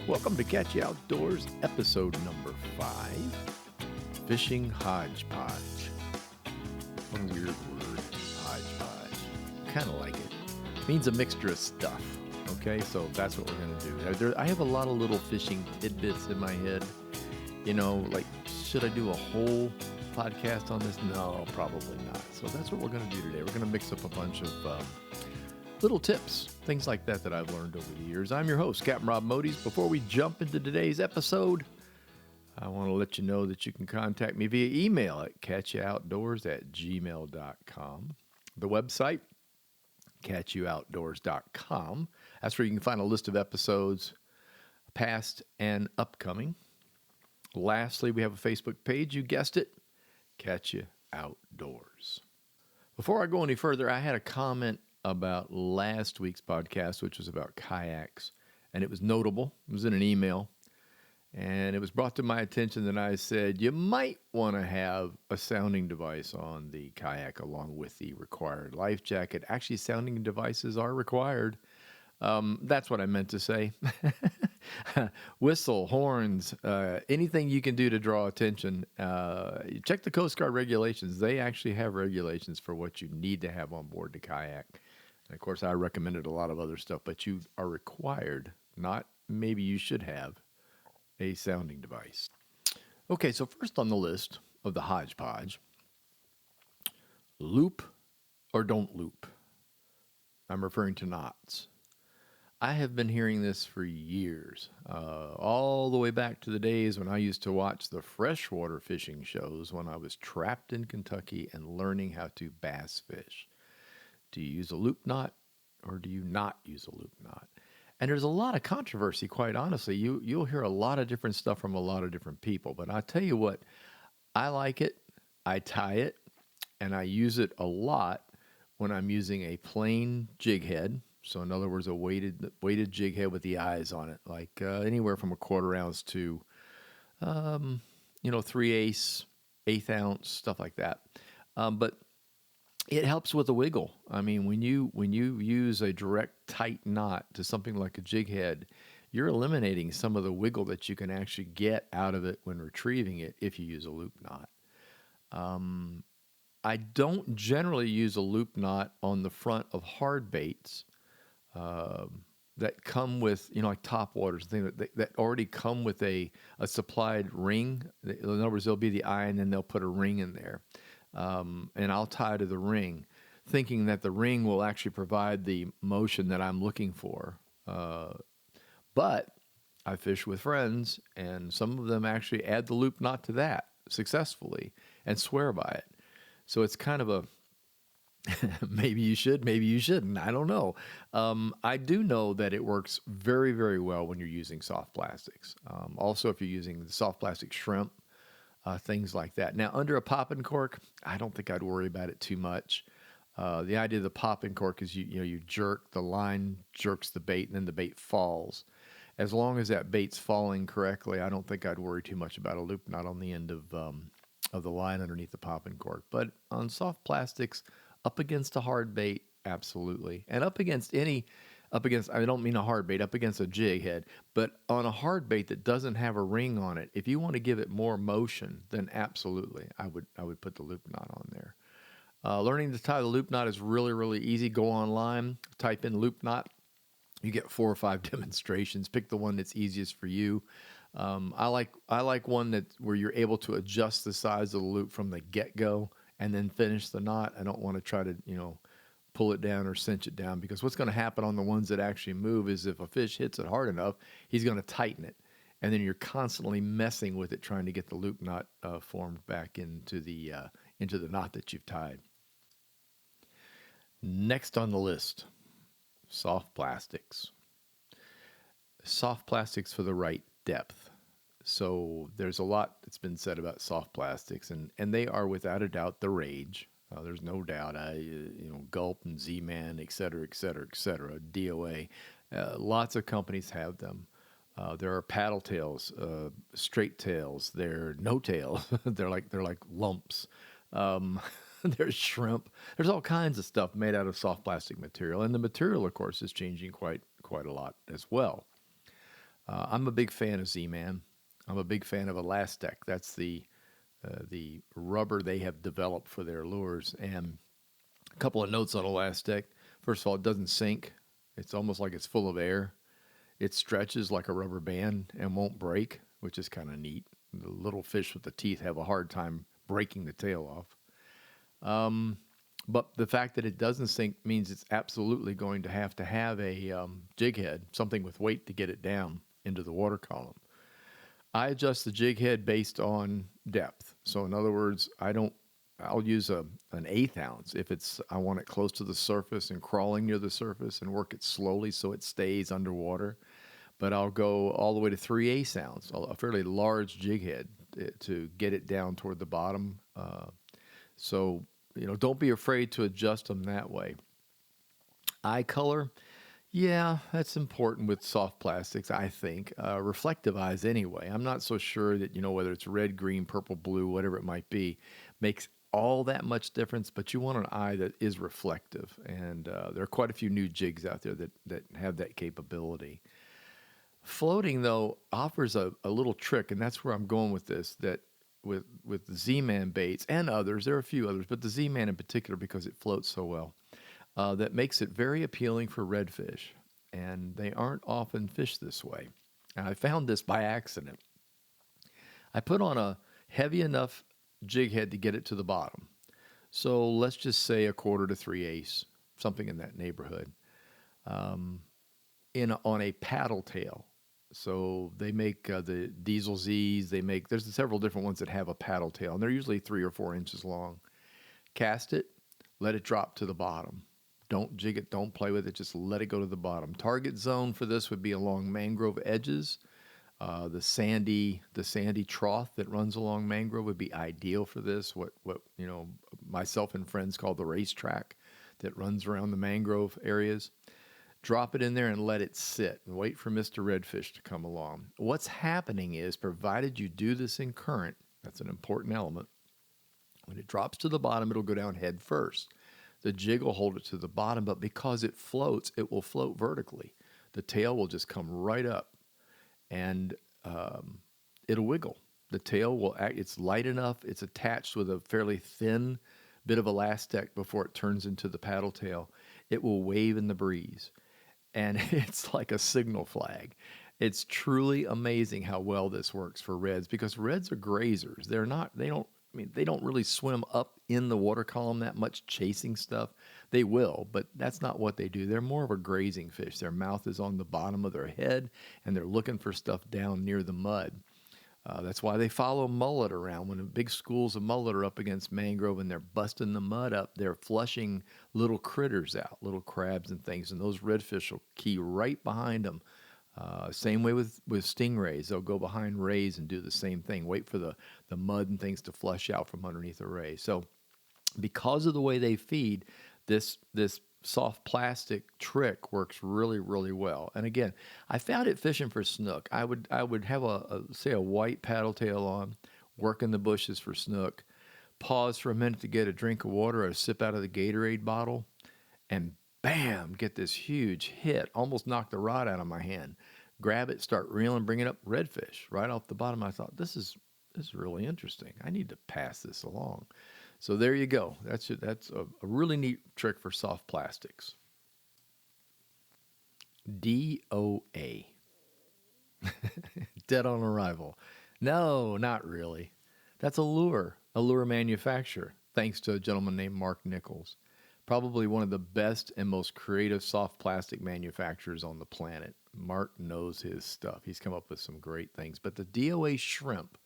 Welcome to Catch You Outdoors, episode number 5, Fishing Hodgepodge. What a weird word, hodgepodge. Kind of like it. Means a mixture of stuff, okay? So that's what we're going to do. I have a lot of little fishing tidbits in my head. You know, like, should I do a whole podcast on this? No, probably not. So that's what we're going to do today. We're going to mix up a bunch of little tips, things like that I've learned over the years. I'm your host, Captain Rob Modes. Before we jump into today's episode, I want to let you know that you can contact me via email at catchyoutdoors@gmail.com. The website, catchyoutdoors.com. That's where you can find a list of episodes, past and upcoming. Lastly, we have a Facebook page. You guessed it, Catch You Outdoors. Before I go any further, I had a comment about last week's podcast, which was about kayaks, and it was notable. It was in an email, and it was brought to my attention that I said you might want to have a sounding device on the kayak along with the required life jacket. Actually, sounding devices are required. That's what I meant to say. Whistle, horns, anything you can do to draw attention. Check the Coast Guard regulations. They actually have regulations for what you need to have on board the kayak. And of course, I recommended a lot of other stuff, but you are required, not maybe you should have, a sounding device. Okay, so first on the list of the hodgepodge, loop or don't loop. I'm referring to knots. I have been hearing this for years, all the way back to the days when I used to watch the freshwater fishing shows when I was trapped in Kentucky and learning how to bass fish. Do you use a loop knot or do you not use a loop knot? And there's a lot of controversy, quite honestly. You'll hear a lot of different stuff from a lot of different people, but I'll tell you what, I like it, I tie it, and I use it a lot when I'm using a plain jig head. So in other words, a weighted jig head with the eyes on it, like anywhere from a 1/4 ounce to, 3/8, 1/8 ounce, stuff like that. But it helps with the wiggle. I mean, when you use a direct tight knot to something like a jig head, you're eliminating some of the wiggle that you can actually get out of it when retrieving it if you use a loop knot. I don't generally use a loop knot on the front of hard baits that come with, like top waters, things that already come with a supplied ring. In other words, there'll be the eye and then they'll put a ring in there. And I'll tie to the ring, thinking that the ring will actually provide the motion that I'm looking for. But I fish with friends, and some of them actually add the loop knot to that successfully and swear by it. So it's kind of a maybe you should, maybe you shouldn't. I don't know. I do know that it works very, very well when you're using soft plastics. Also, if you're using the soft plastic shrimp, things like that. Now, under a popping cork, I don't think I'd worry about it too much. The idea of the popping cork is you jerk, the line jerks the bait, and then the bait falls. As long as that bait's falling correctly, I don't think I'd worry too much about a loop knot on the end of the line underneath the popping cork. But on soft plastics, up against a hard bait, absolutely. And up against I don't mean a hard bait, up against a jig head, but on a hard bait that doesn't have a ring on it, if you want to give it more motion, then absolutely, I would put the loop knot on there. Learning to tie the loop knot is really, really easy. Go online, type in loop knot. You get 4 or 5 demonstrations. Pick the one that's easiest for you. I like one where you're able to adjust the size of the loop from the get-go and then finish the knot. I don't want to try to, pull it down or cinch it down, because what's going to happen on the ones that actually move is if a fish hits it hard enough, he's going to tighten it. And then you're constantly messing with it, trying to get the loop knot formed back into the knot that you've tied. Next on the list, soft plastics. Soft plastics for the right depth. So there's a lot that's been said about soft plastics, and they are without a doubt the rage. There's no doubt. Gulp and Z-Man, et cetera, DOA. Lots of companies have them. There are paddle tails, straight tails. They're no tails. they're like lumps. There's shrimp. There's all kinds of stuff made out of soft plastic material, and the material, of course, is changing quite a lot as well. I'm a big fan of Z-Man. I'm a big fan of Elastec. That's the rubber they have developed for their lures. And a couple of notes on Elastec. First of all, it doesn't sink. It's almost like it's full of air. It stretches like a rubber band and won't break, which is kind of neat. The little fish with the teeth have a hard time breaking the tail off. But the fact that it doesn't sink means it's absolutely going to have a jig head, something with weight to get it down into the water column. I adjust the jig head based on depth. So in other words, I'll use an eighth ounce if I want it close to the surface and crawling near the surface, and work it slowly so it stays underwater. But I'll go all the way to 3/8 ounce, a fairly large jig head, to get it down toward the bottom. So, don't be afraid to adjust them that way. Eye color, yeah, that's important with soft plastics, I think. Reflective eyes, anyway. I'm not so sure that, whether it's red, green, purple, blue, whatever it might be, makes all that much difference, but you want an eye that is reflective. And there are quite a few new jigs out there that have that capability. Floating, though, offers a little trick, and that's where I'm going with this, that with the Z-Man baits and others, there are a few others, but the Z-Man in particular, because it floats so well, that makes it very appealing for redfish, and they aren't often fished this way. And I found this by accident. I put on a heavy enough jig head to get it to the bottom. So let's just say 1/4 to 3/8, something in that neighborhood, on a paddle tail. So they make the Diesel Z's. There's several different ones that have a paddle tail, and they're usually 3 or 4 inches long. Cast it, let it drop to the bottom. Don't jig it, don't play with it, just let it go to the bottom. Target zone for this would be along mangrove edges. The sandy trough that runs along mangrove would be ideal for this. What myself and friends call the racetrack that runs around the mangrove areas. Drop it in there and let it sit and wait for Mr. Redfish to come along. What's happening is, provided you do this in current, that's an important element, when it drops to the bottom, it'll go down head first. The jig will hold it to the bottom, but because it floats, it will float vertically. The tail will just come right up, and it'll wiggle. The tail will act, it's light enough, it's attached with a fairly thin bit of elastic before it turns into the paddle tail. It will wave in the breeze. And it's like a signal flag. It's truly amazing how well this works for reds, because reds are grazers. They don't really swim up in the water column that much chasing stuff. They will, but that's not what they do. They're more of a grazing fish. Their mouth is on the bottom of their head, and they're looking for stuff down near the mud. That's why they follow mullet around. When big schools of mullet are up against mangrove and they're busting the mud up, they're flushing little critters out, little crabs and things, and those redfish will key right behind them. Same way with stingrays. They'll go behind rays and do the same thing, wait for the mud and things to flush out from underneath a ray. So because of the way they feed, this soft plastic trick works really, really well. And again, I found it fishing for snook. I would have a white paddle tail on, work in the bushes for snook, pause for a minute to get a drink of water or a sip out of the Gatorade bottle, and bam, get this huge hit, almost knock the rod out of my hand. Grab it, start reeling, bring it up, redfish right off the bottom. I thought, this is really interesting. I need to pass this along. So there you go. That's a really neat trick for soft plastics. DOA. Dead on arrival. No, not really. That's a lure manufacturer, thanks to a gentleman named Mark Nichols. Probably one of the best and most creative soft plastic manufacturers on the planet. Mark knows his stuff. He's come up with some great things. But the DOA shrimp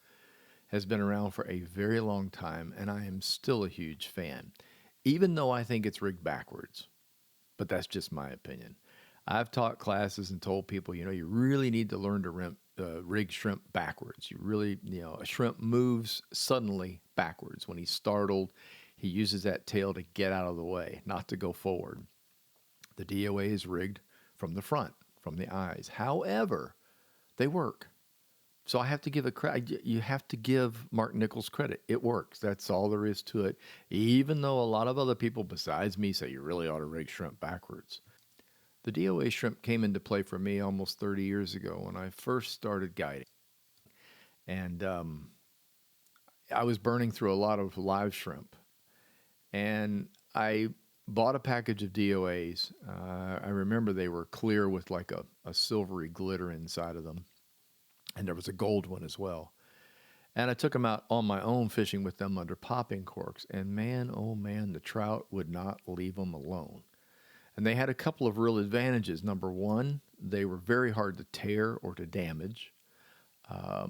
has been around for a very long time, and I am still a huge fan, even though I think it's rigged backwards. But that's just my opinion. I've taught classes and told people, you really need to learn to rig shrimp backwards. You really, a shrimp moves suddenly backwards. When he's startled, he uses that tail to get out of the way, not to go forward. The DOA is rigged from the front, from the eyes. However, they work. So I have to give you have to give Mark Nichols credit. It works. That's all there is to it. Even though a lot of other people besides me say you really ought to rig shrimp backwards. The DOA shrimp came into play for me almost 30 years ago when I first started guiding. And I was burning through a lot of live shrimp. And I bought a package of DOAs. I remember they were clear with like a silvery glitter inside of them. And there was a gold one as well. And I took them out on my own fishing with them under popping corks. And man, oh man, the trout would not leave them alone. And they had a couple of real advantages. Number one, they were very hard to tear or to damage.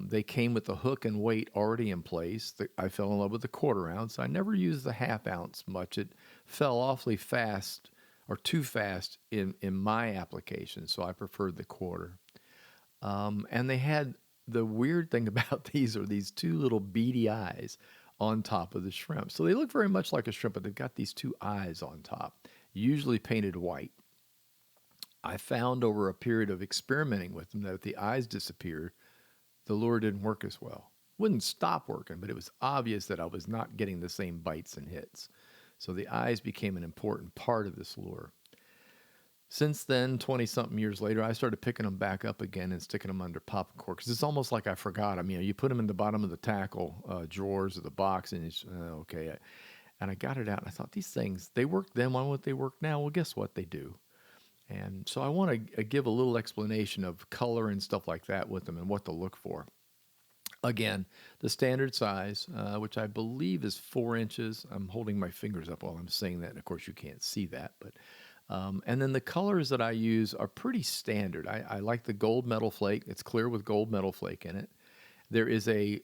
They came with the hook and weight already in place. I fell in love with the quarter ounce. I never used the half ounce much. It fell awfully fast or too fast in my application, so I preferred the quarter. And they had the weird thing about these are these two little beady eyes on top of the shrimp. So they look very much like a shrimp, but they've got these two eyes on top, usually painted white. I found over a period of experimenting with them that if the eyes disappeared, the lure didn't work as well. Wouldn't stop working, but it was obvious that I was not getting the same bites and hits. So the eyes became an important part of this lure. Since then, 20-something years later, I started picking them back up again and sticking them under popping cork because it's almost like I forgot them. You know, you put them in the bottom of the tackle drawers of the box, and it's okay. And I got it out, and I thought, these things, they work then. Why won't they work now? Well, guess what? They do. And so I want to give a little explanation of color and stuff like that with them and what to look for. Again, the standard size, which I believe is 4 inches. I'm holding my fingers up while I'm saying that, and of course you can't see that. But and then the colors that I use are pretty standard. I like the gold metal flake. It's clear with gold metal flake in it. There is a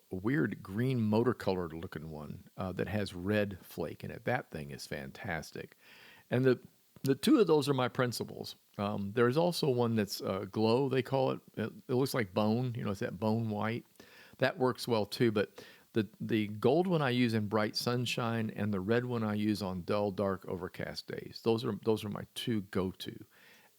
weird green motor colored looking one that has red flake in it. That thing is fantastic. And the two of those are my principles. There's also one that's glow, they call it. It looks like bone. You know, it's that bone white. That works well too. But the gold one I use in bright sunshine, and the red one I use on dull, dark, overcast days. Those are my two go-to,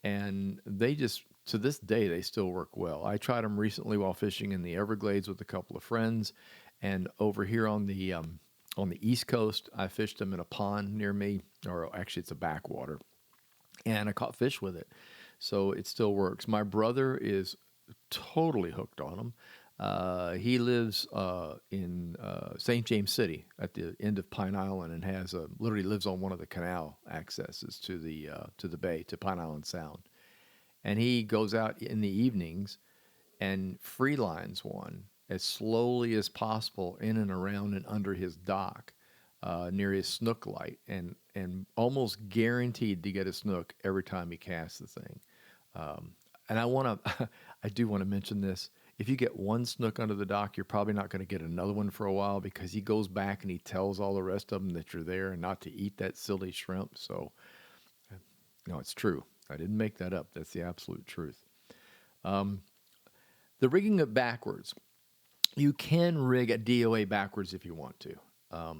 and they just to this day they still work well. I tried them recently while fishing in the Everglades with a couple of friends, and over here on the East Coast, I fished them in a pond near me, or actually it's a backwater. And I caught fish with it. So it still works. My brother is totally hooked on them. He lives in St. James City at the end of Pine Island and has literally lives on one of the canal accesses to the bay, to Pine Island Sound. And he goes out in the evenings and free lines one as slowly as possible in and around and under his dock. Near his snook light, and almost guaranteed to get a snook every time he casts the thing. And I do want to mention this. If you get one snook under the dock, you're probably not going to get another one for a while because he goes back and he tells all the rest of them that you're there and not to eat that silly shrimp. So, no, it's true. I didn't make that up. That's the absolute truth. The rigging it backwards. You can rig a DOA backwards if you want to.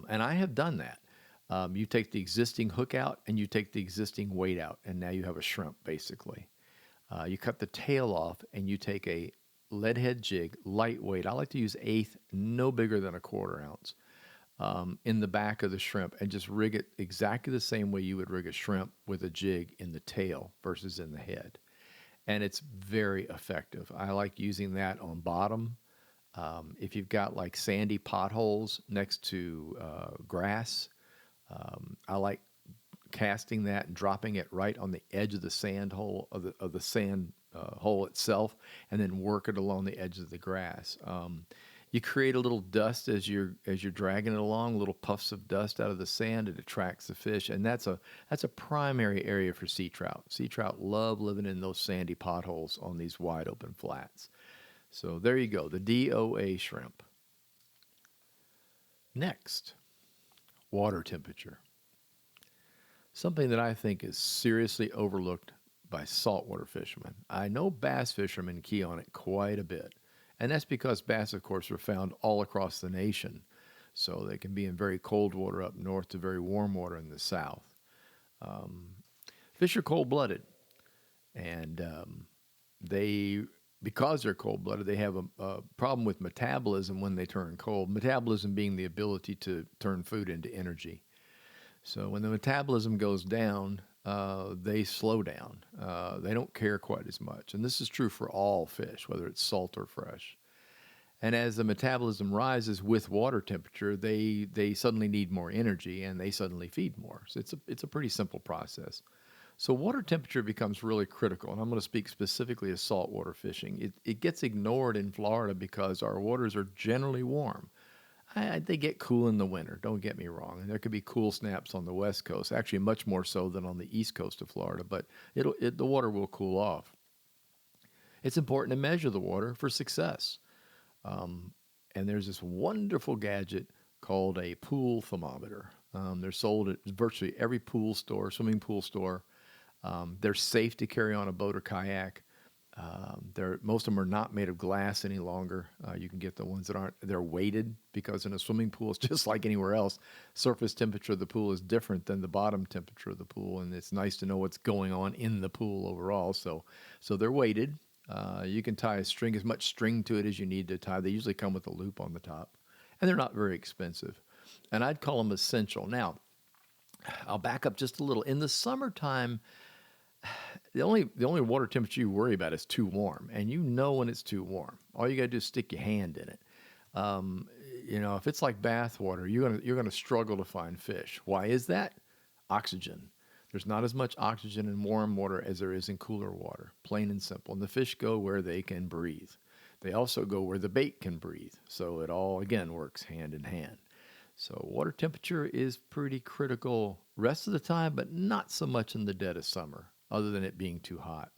And I have done that. You take the existing hook out and you take the existing weight out, and now you have a shrimp, basically. You cut the tail off and you take a lead head jig, lightweight. I like to use 1/8, no bigger than a 1/4 ounce, in the back of the shrimp, and just rig it exactly the same way you would rig a shrimp with a jig in the tail versus in the head. And it's very effective. I like using that on bottom. If you've got like sandy potholes next to grass, I like casting that and dropping it right on the edge of the sand hole of the sand hole itself, and then work it along the edge of the grass. You create a little dust as you're dragging it along, little puffs of dust out of the sand. It attracts the fish, and that's a primary area for sea trout. Sea trout love living in those sandy potholes on these wide open flats. So there you go, the DOA shrimp. Next, water temperature. Something that I think is seriously overlooked by saltwater fishermen. I know bass fishermen key on it quite a bit, and that's because bass, of course, are found all across the nation. So they can be in very cold water up north to very warm water in the south. Fish are cold-blooded, and because they're cold-blooded, they have a problem with metabolism when they turn cold. Metabolism being the ability to turn food into energy. So when the metabolism goes down, they slow down. They don't care quite as much. And this is true for all fish, whether it's salt or fresh. And as the metabolism rises with water temperature, they suddenly need more energy and they suddenly feed more. So it's a pretty simple process. So water temperature becomes really critical, and I'm going to speak specifically of saltwater fishing. It gets ignored in Florida because our waters are generally warm. They get cool in the winter, don't get me wrong. And there could be cool snaps on the west coast, actually much more so than on the east coast of Florida, but the water will cool off. It's important to measure the water for success. And there's this wonderful gadget called a pool thermometer. They're sold at virtually every pool store, swimming pool store. They're safe to carry on a boat or kayak. Most of them are not made of glass any longer. You can get the ones that aren't. They're weighted because in a swimming pool, it's just like anywhere else. Surface temperature of the pool is different than the bottom temperature of the pool, and it's nice to know what's going on in the pool overall. So they're weighted. You can tie as much string to it as you need to tie. They usually come with a loop on the top, and they're not very expensive. And I'd call them essential. Now, I'll back up just a little. In the summertime, the only water temperature you worry about is too warm, and you know when it's too warm. All you got to do is stick your hand in it. If it's like bath water, you're gonna struggle to find fish. Why is that? Oxygen. There's not as much oxygen in warm water as there is in cooler water, plain and simple. And the fish go where they can breathe. They also go where the bait can breathe. So it all, again, works hand in hand. So water temperature is pretty critical rest of the time, but not so much in the dead of summer, other than it being too hot.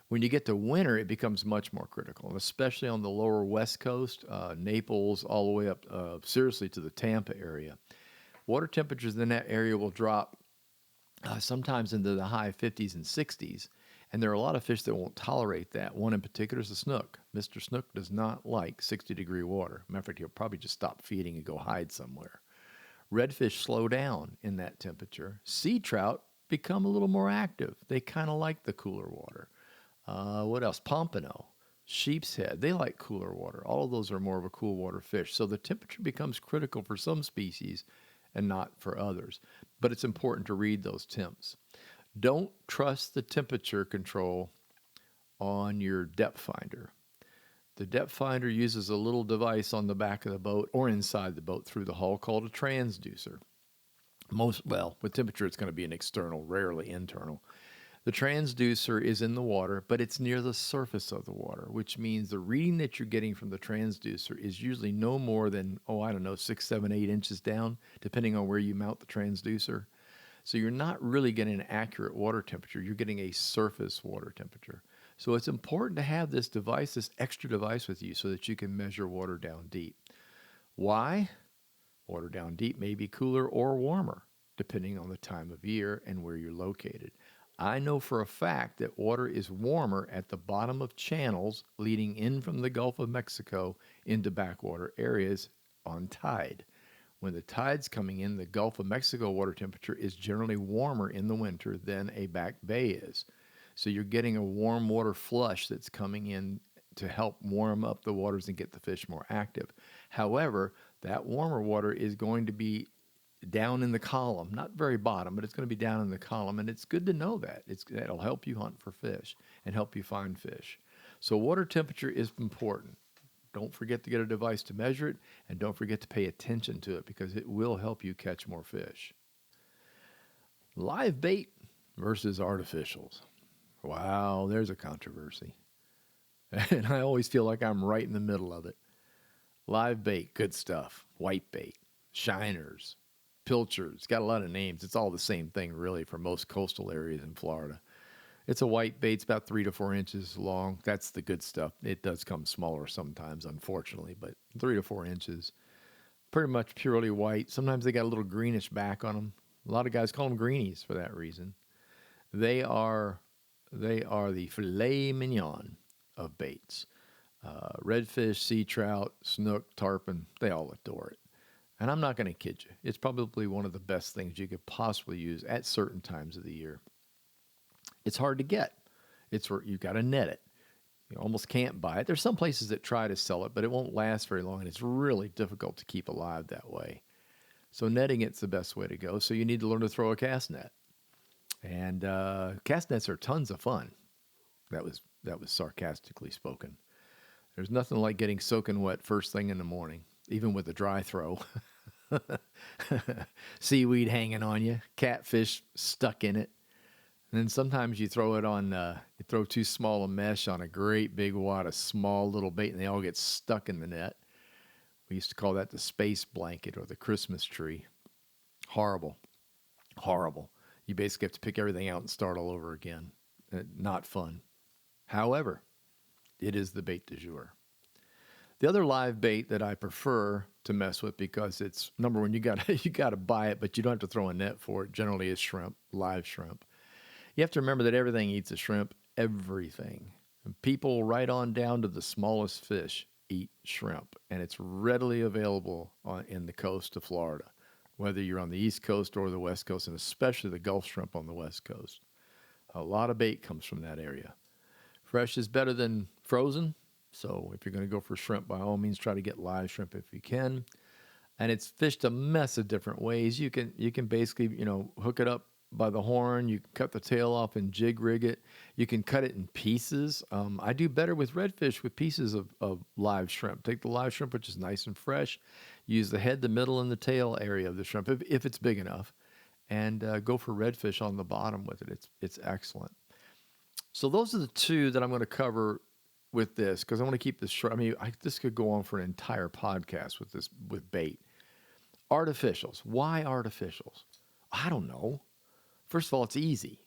When you get to winter, it becomes much more critical, and especially on the lower west coast, Naples, all the way up, seriously, to the Tampa area. Water temperatures in that area will drop sometimes into the high 50s and 60s, and there are a lot of fish that won't tolerate that. One in particular is the snook. Mr. Snook does not like 60-degree water. Matter of fact, he'll probably just stop feeding and go hide somewhere. Redfish slow down in that temperature. Sea trout become a little more active. They kind of like the cooler water. What else? Pompano, sheep's head, they like cooler water. All of those are more of a cool water fish. So the temperature becomes critical for some species and not for others. But it's important to read those temps. Don't trust the temperature control on your depth finder. The depth finder uses a little device on the back of the boat or inside the boat through the hull called a transducer. With temperature, it's going to be an external, rarely internal. The transducer is in the water, but it's near the surface of the water, which means the reading that you're getting from the transducer is usually no more than, 6, 7, 8 inches down, depending on where you mount the transducer. So you're not really getting an accurate water temperature. You're getting a surface water temperature. So it's important to have this device, this extra device with you so that you can measure water down deep. Why? Water down deep may be cooler or warmer, depending on the time of year and where you're located. I know for a fact that water is warmer at the bottom of channels leading in from the Gulf of Mexico into backwater areas on tide. When the tide's coming in, the Gulf of Mexico water temperature is generally warmer in the winter than a back bay is. So you're getting a warm water flush that's coming in to help warm up the waters and get the fish more active. However, that warmer water is going to be down in the column, not very bottom, but it's going to be down in the column, and it's good to know that. That'll help you hunt for fish and help you find fish. So water temperature is important. Don't forget to get a device to measure it, and don't forget to pay attention to it because it will help you catch more fish. Live bait versus artificials. Wow, there's a controversy. And I always feel like I'm right in the middle of it. Live bait, good stuff. White bait, shiners, pilchards, got a lot of names. It's all the same thing, really, for most coastal areas in Florida. It's a white bait. It's about 3 to 4 inches long. That's the good stuff. It does come smaller sometimes, unfortunately, but 3 to 4 inches. Pretty much purely white. Sometimes they got a little greenish back on them. A lot of guys call them greenies for that reason. They are the filet mignon of baits. Redfish, sea trout, snook, tarpon, they all adore it. And I'm not going to kid you. It's probably one of the best things you could possibly use at certain times of the year. It's hard to get. You've got to net it. You almost can't buy it. There's some places that try to sell it, but it won't last very long, and it's really difficult to keep alive that way. So netting it's the best way to go. So you need to learn to throw a cast net. And cast nets are tons of fun. That was sarcastically spoken. There's nothing like getting soaking wet first thing in the morning, even with a dry throw. Seaweed hanging on you, catfish stuck in it. And then sometimes you throw it on, you throw too small a mesh on a great big wad of small little bait, and they all get stuck in the net. We used to call that the space blanket or the Christmas tree. Horrible. Horrible. You basically have to pick everything out and start all over again. Not fun. However, it is the bait du jour. The other live bait that I prefer to mess with, because it's number one, you got you got to buy it, but you don't have to throw a net for it. Generally, is shrimp, live shrimp. You have to remember that everything eats a shrimp. Everything. And people right on down to the smallest fish eat shrimp, and it's readily available in the coast of Florida, whether you're on the East Coast or the West Coast, and especially the Gulf shrimp on the West Coast. A lot of bait comes from that area. Fresh is better than frozen, so if you're going to go for shrimp, by all means, try to get live shrimp if you can. And it's fished a mess of different ways. You can basically, hook it up by the horn. You can cut the tail off and jig rig it. You can cut it in pieces. I do better with redfish with pieces of live shrimp. Take the live shrimp, which is nice and fresh. Use the head, the middle, and the tail area of the shrimp if it's big enough, and go for redfish on the bottom with it. It's excellent. So those are the two that I'm going to cover with this, because I want to keep this short. I mean, this could go on for an entire podcast with bait. Artificials. Why artificials? I don't know. First of all, it's easy.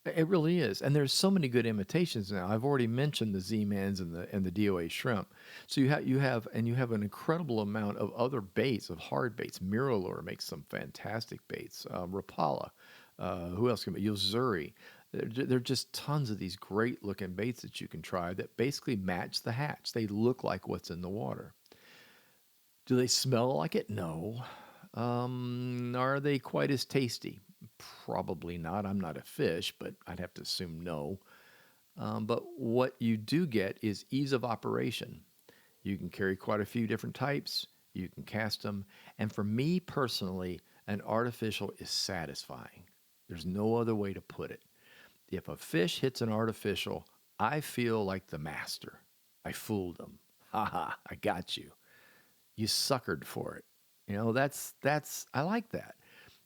It really is. And there's so many good imitations now. I've already mentioned the Z-Mans and the DOA shrimp. So you have an incredible amount of other baits, of hard baits. Mirrolure makes some fantastic baits. Rapala. Who else can be? Yozuri. There are just tons of these great looking baits that you can try that basically match the hatch. They look like what's in the water. Do they smell like it? No. Are they quite as tasty? Probably not. I'm not a fish, but I'd have to assume no. But what you do get is ease of operation. You can carry quite a few different types. You can cast them. And for me personally, an artificial is satisfying. There's no other way to put it. If a fish hits an artificial, I feel like the master. I fooled them. Ha ha, I got you. You suckered for it. I like that.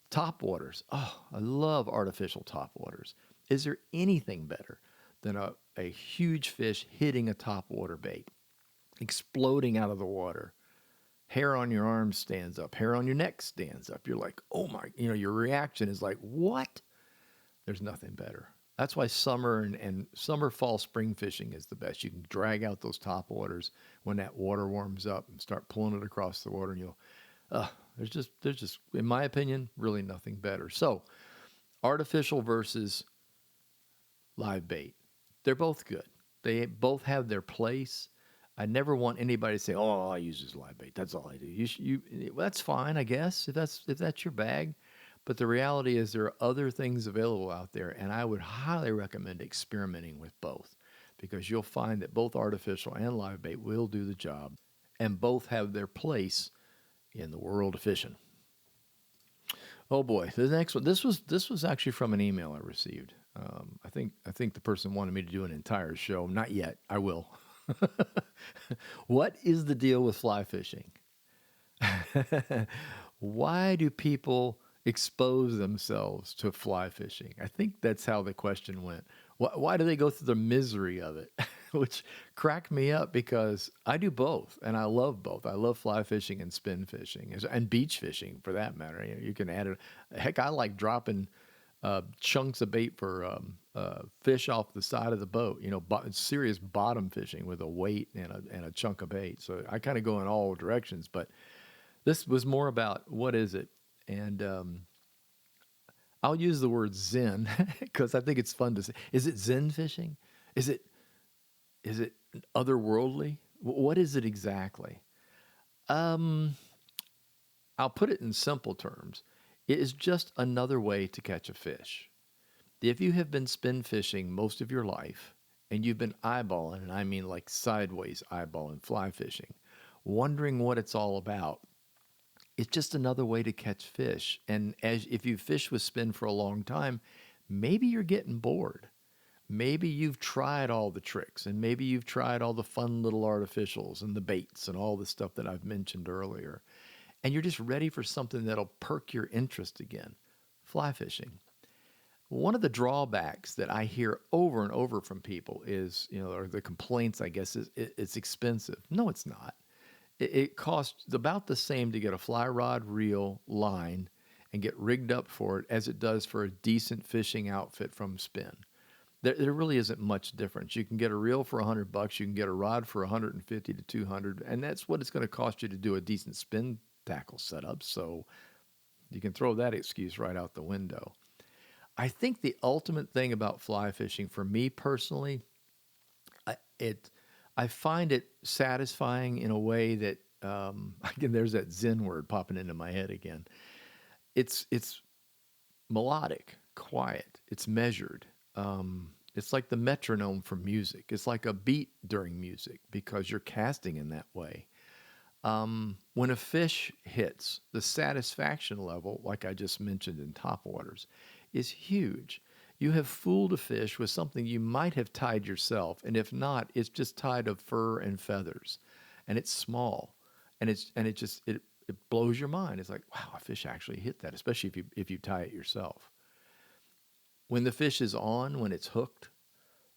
Top waters. Oh, I love artificial top waters. Is there anything better than a huge fish hitting a top water bait, exploding out of the water? Hair on your arm stands up. Hair on your neck stands up. You're like, oh my, your reaction is like, what? There's nothing better. That's why summer and summer, fall, spring fishing is the best. You can drag out those top waters when that water warms up and start pulling it across the water, and there's just, in my opinion, really nothing better. So, artificial versus live bait. They're both good. They both have their place. I never want anybody to say, "Oh, all I use is live bait. That's all I do." Well, that's fine, I guess, if that's your bag. But the reality is there are other things available out there, and I would highly recommend experimenting with both, because you'll find that both artificial and live bait will do the job, and both have their place in the world of fishing. Oh boy, the next one. This was actually from an email I received. I think the person wanted me to do an entire show. Not yet. I will. What is the deal with fly fishing? Why do people expose themselves to fly fishing? I think that's how the question went. Why do they go through the misery of it? Which cracked me up, because I do both, and I love both. I love fly fishing and spin fishing, and beach fishing for that matter. You can add it. Heck, I like dropping chunks of bait for fish off the side of the boat. Serious bottom fishing with a weight and a chunk of bait. So I kind of go in all directions, but this was more about what is it, and I'll use the word zen because I think it's fun to say. Is it zen fishing? Is it otherworldly? What is it exactly? I'll put it in simple terms. It is just another way to catch a fish. If you have been spin fishing most of your life, and you've been eyeballing, and I mean like sideways eyeballing fly fishing, wondering what it's all about, it's just another way to catch fish. And if you fish with spin for a long time, maybe you're getting bored. Maybe you've tried all the tricks, and maybe you've tried all the fun little artificials and the baits and all the stuff that I've mentioned earlier. And you're just ready for something that'll perk your interest again. Fly fishing. One of the drawbacks that I hear over and over from people is, or the complaints, I guess, is it's expensive. No, it's not. It costs about the same to get a fly rod, reel, line, and get rigged up for it as it does for a decent fishing outfit from Spin. There really isn't much difference. You can get a reel for $100. You can get a rod for 150 to 200, and that's what it's going to cost you to do a decent spin tackle setup. So you can throw that excuse right out the window. I think the ultimate thing about fly fishing, for me personally, I find it satisfying in a way that again, there's that Zen word popping into my head again. It's melodic, quiet. It's measured. It's like the metronome for music. It's like a beat during music because you're casting in that way. When a fish hits, the satisfaction level, like I just mentioned in topwaters, is huge. You have fooled a fish with something you might have tied yourself, and if not, it's just tied of fur and feathers, and it's small, and it blows your mind. It's like, wow, a fish actually hit that, especially if you tie it yourself. When the fish is on, when it's hooked,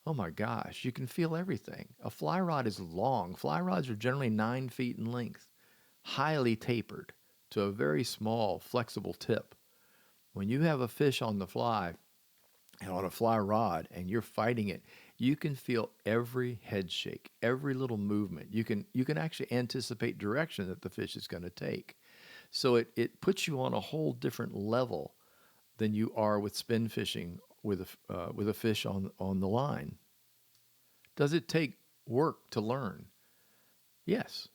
oh my gosh, you can feel everything. A fly rod is long. Fly rods are generally 9 feet in length, highly tapered to a very small, flexible tip. When you have a fish on the fly and on a fly rod and you're fighting it, you can feel every head shake, every little movement. You can actually anticipate direction that the fish is going to take. So it puts you on a whole different level than you are with spin fishing with a fish on the line. Does it take work to learn? Yes.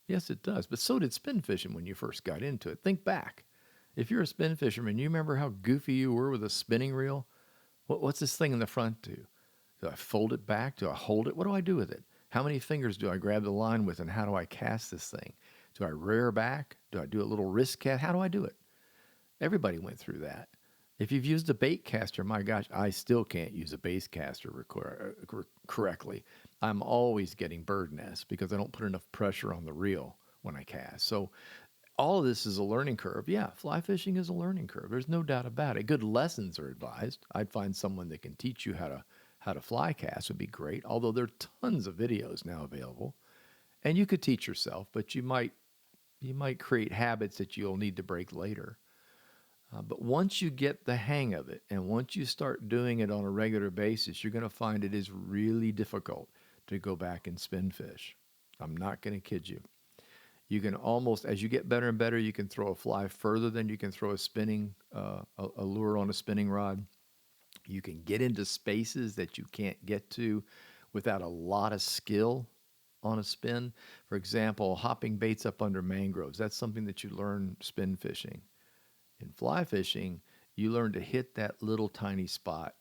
Yes, it does. But so did spin fishing when you first got into it. Think back. If you're a spin fisherman, you remember how goofy you were with a spinning reel? What's this thing in the front do? Do I fold it back? Do I hold it? What do I do with it? How many fingers do I grab the line with, and how do I cast this thing? Do I rear back? Do I do a little wrist cast? How do I do it? Everybody went through that. If you've used a bait caster, my gosh, I still can't use a bait caster correctly. I'm always getting bird nests because I don't put enough pressure on the reel when I cast. So all of this is a learning curve. Yeah, fly fishing is a learning curve. There's no doubt about it. Good lessons are advised. I'd find someone that can teach you how to fly cast would be great, although there are tons of videos now available. And you could teach yourself, but you might create habits that you'll need to break later. But once you get the hang of it, and once you start doing it on a regular basis, you're going to find it is really difficult to go back and spin fish. I'm not going to kid you. You can almost, as you get better and better, you can throw a fly further than you can throw a lure on a spinning rod. You can get into spaces that you can't get to without a lot of skill on a spin. For example, hopping baits up under mangroves. That's something that you learn spin fishing. In fly fishing, you learn to hit that little tiny spot,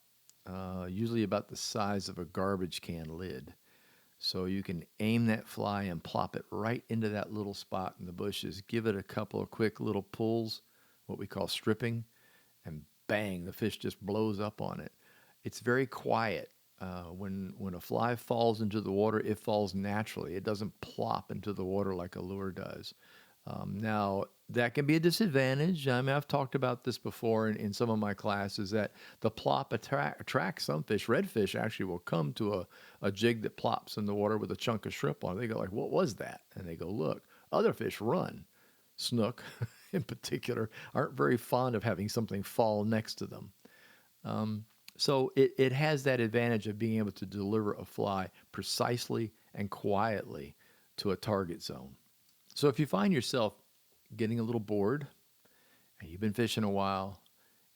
usually about the size of a garbage can lid. So you can aim that fly and plop it right into that little spot in the bushes, give it a couple of quick little pulls, what we call stripping, and bang, the fish just blows up on it. It's very quiet. When a fly falls into the water, it falls naturally. It doesn't plop into the water like a lure does. Now, that can be a disadvantage. I mean, I've talked about this before in some of my classes, that the plop attracts some fish. Redfish actually will come to a jig that plops in the water with a chunk of shrimp on it. They go like, what was that? And they go, look. Other fish run. Snook, in particular, aren't very fond of having something fall next to them. So it has that advantage of being able to deliver a fly precisely and quietly to a target zone. So if you find yourself getting a little bored and you've been fishing a while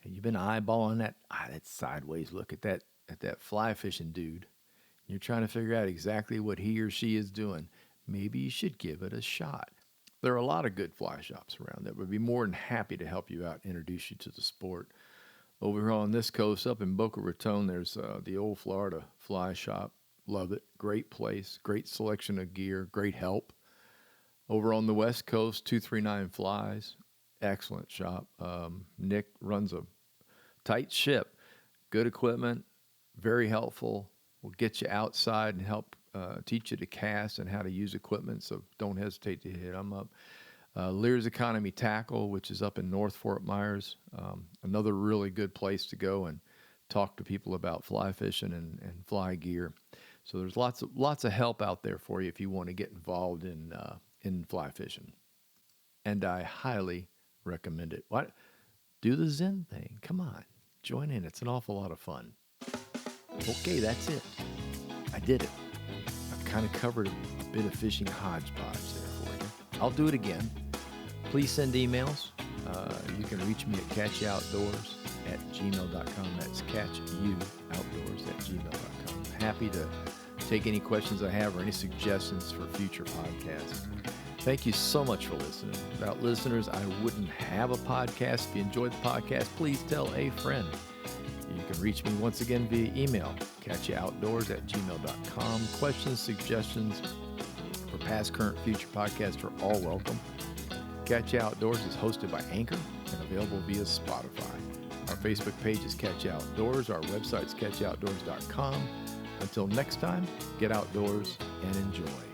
and you've been eyeballing that sideways look at that fly fishing dude, and you're trying to figure out exactly what he or she is doing, maybe you should give it a shot. There are a lot of good fly shops around that would be more than happy to help you out, introduce you to the sport. Over here on this coast, up in Boca Raton, there's the Old Florida Fly Shop. Love it. Great place, great selection of gear, great help. Over on the West Coast, 239 Flies, excellent shop. Nick runs a tight ship. good equipment, very helpful. Will get you outside and help teach you to cast and how to use equipment, so don't hesitate to hit them up. Lear's Economy Tackle, which is up in North Fort Myers, another really good place to go and talk to people about fly fishing and fly gear. So there's lots of help out there for you if you want to get involved in fly fishing, and I highly recommend it. Do the Zen thing. Come on, join in. It's an awful lot of fun. Okay, that's it. I did it. I've kind of covered a bit of fishing hodgepodge there for you. I'll do it again. Please send emails. You can reach me at catchyououtdoors@gmail.com. That's catchyououtdoors@gmail.com. Happy to take any questions I have or any suggestions for future podcasts. Thank you so much for listening. Without listeners, I wouldn't have a podcast. If you enjoyed the podcast, please tell a friend. You can reach me once again via email, catchyououtdoors@gmail.com. Questions, suggestions for past, current, future podcasts are all welcome. Catch You Outdoors is hosted by Anchor and available via Spotify. Our Facebook page is Catch You Outdoors. Our website is catchyououtdoors.com. Until next time, get outdoors and enjoy.